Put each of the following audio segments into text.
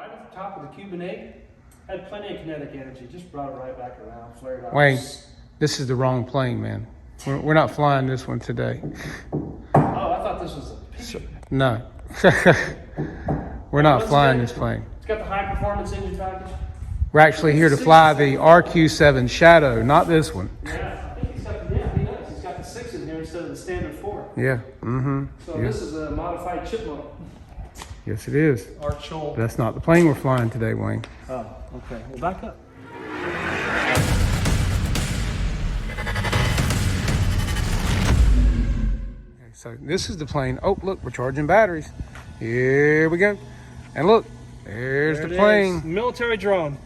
right at the top of the Cuban 8. Had plenty of kinetic energy. Just brought it right back around, flared out. Wayne, this is the wrong plane, man. We're not flying this one today. Oh, I thought this was a picture. No. We're not flying this plane. It's got the high performance engine package. We're actually here to fly the RQ-7 Shadow, not this one. Yeah, I think he does. He's got the 6 in here instead of the standard 4. Yeah. Mm-hmm. So this is a modified chip model. Yes, it is. Arch-Shoal. That's not the plane we're flying today, Wayne. Oh, okay. Well, back up. Okay, so this is the plane. Oh, look, we're charging batteries. Here we go. And look, there's the plane. Military drone.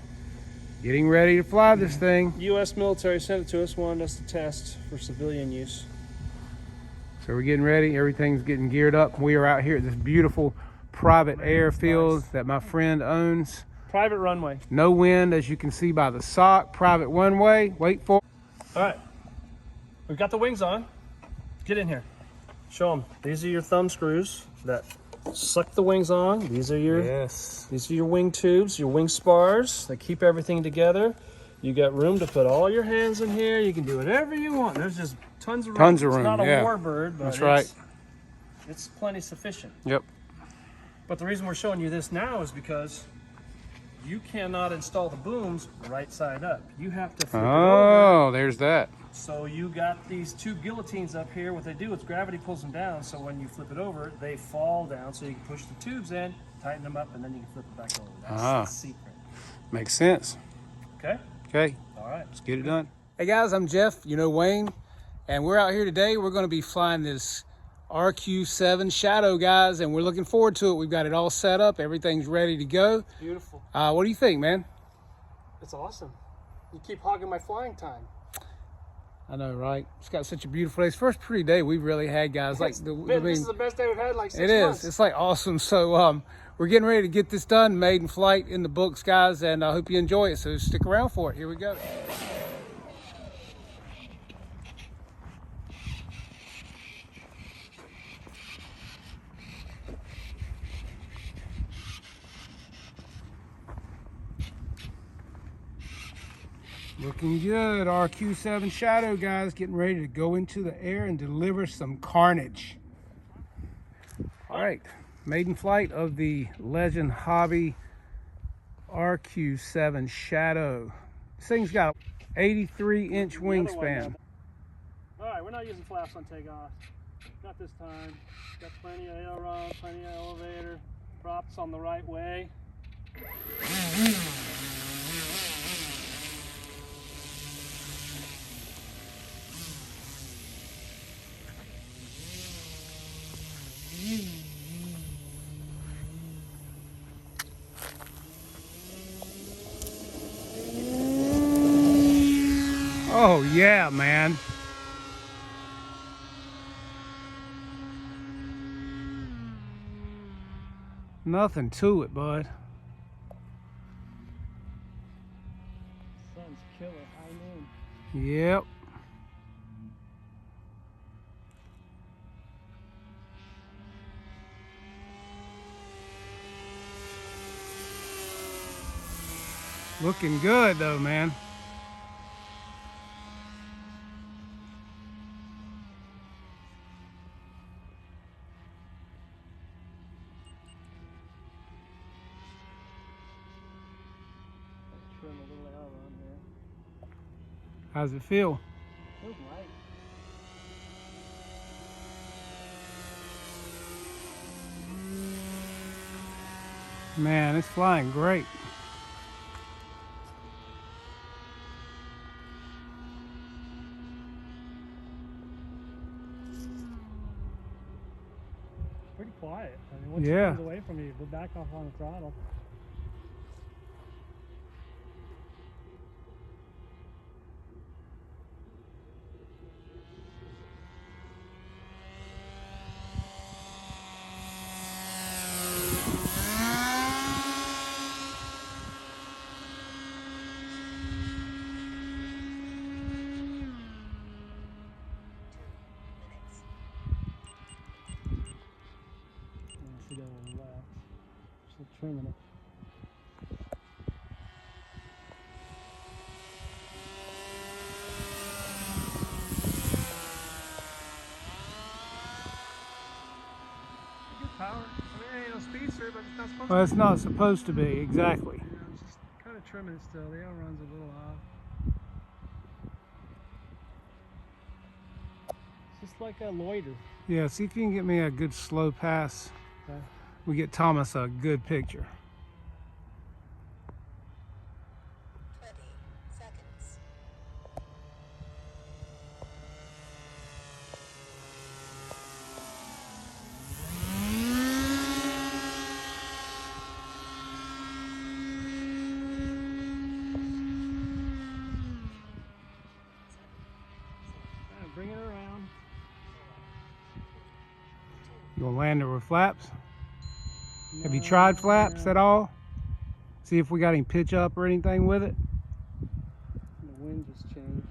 Getting ready to fly this thing. U.S. military sent it to us, wanted us to test for civilian use. So we're getting ready. Everything's getting geared up. We are out here at this beautiful private airfield that my friend owns. Private runway. No wind, as you can see by the sock. Private one-way. Wait for it. All right. We've got the wings on. Get in here. Show them. These are your thumb screws that suck the wings on. These are your These are your wing tubes, your wing spars that keep everything together. You got room to put all your hands in here. You can do whatever you want. There's just tons of room. Tons of room. It's not a yeah. warbird, but that's right. It's plenty sufficient. Yep. But the reason we're showing you this now is because you cannot install the booms right side up. You have to flip it over. There's that. So you got these two guillotines up here. What they do is gravity pulls them down, so when you flip it over, they fall down, so you can push the tubes in, tighten them up, and then you can flip it back over. That's the secret. Makes sense. Okay? Okay. All right. Let's get it done. Hey guys, I'm Jeff, you know Wayne, and we're out here today. We're going to be flying this RQ-7 Shadow, guys, and we're looking forward to it. We've got it all set up. Everything's ready to go. Beautiful. What do you think, man? It's awesome. You keep hogging my flying time. I know, right? It's got such a beautiful day. It's the first pretty day we've really had, guys. This is the best day we've had in like 6 months. It's like awesome. So we're getting ready to get this done. Maiden flight in the books, guys, and I hope you enjoy it. So stick around for it. Here we go. Looking good. RQ-7 Shadow, guys, getting ready to go into the air and deliver some carnage. All right, maiden flight of the Legend Hobby RQ-7 Shadow. This thing's got 83-inch wingspan. All right, we're not using flaps on takeoff. Not this time. Got plenty of aileron, plenty of elevator. Props on the right way. Oh yeah, man. Nothing to it, bud. Sun's killer, high noon. Yep. Looking good though, man. Trim a little aileron there. How's it feel? Feels right. Man, it's flying great. Pretty quiet. I mean, once it comes away from you, we're back off on the throttle. She got on the left. She's trimming it. faster, but it's not supposed Well, to it's not supposed to be, exactly. be. Yeah, I'm just kind of trimming it still. The aileron's a little off. It's just like a loiter. Yeah, see if you can get me a good slow pass. Okay. We get Thomas a good picture. 20 seconds. Bring it around. You gonna land it with flaps? Have you tried flaps at all? See if we got any pitch up or anything with it? The wind just changed.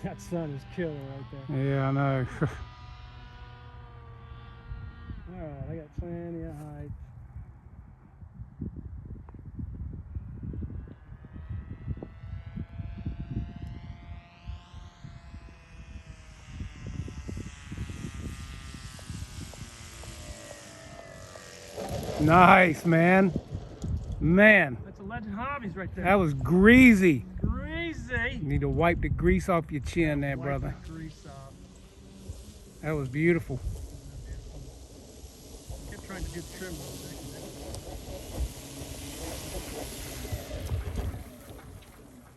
That sun is killer right there. Yeah, I know. Alright, I got plenty of height. Nice, man. Man, That's a Legend Hobbies right there. that was greasy. Greasy. You need to wipe the grease off your chin there, Wipe brother. the grease off. That was beautiful. Kept trying to get trim on the neck.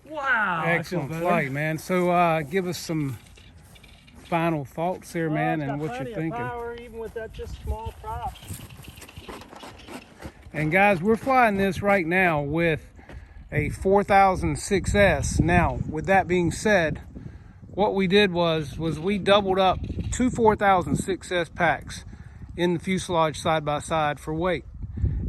Wow. Excellent flight, man. So give us some final thoughts there, man, and what you're thinking. Power, even with that just small prop. And guys, we're flying this right now with a 4006S. Now, with that being said, what we did was we doubled up two 4006S packs in the fuselage side by side for weight.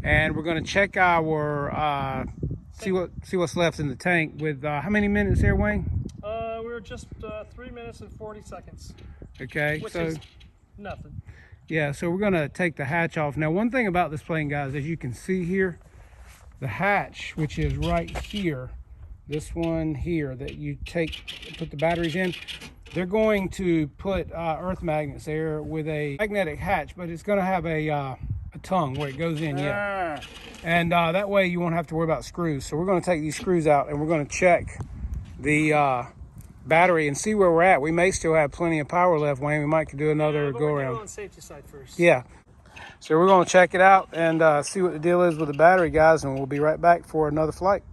And we're going to check our see what's left in the tank with how many minutes there, Wayne? We were just 3 minutes and 40 seconds. Okay, Which so is nothing. yeah, so we're going to take the hatch off. Now, one thing about this plane, guys, as you can see here, the hatch, which is right here, this one here that you put the batteries in, they're going to put earth magnets there with a magnetic hatch, but it's going to have a tongue where it goes in, yeah. And that way you won't have to worry about screws. So we're going to take these screws out and we're going to check the battery and see where we're at. We may still have plenty of power left, Wayne. We might could do another go around. On the safety side first. Yeah. So we're going to check it out and see what the deal is with the battery, guys, and we'll be right back for another flight.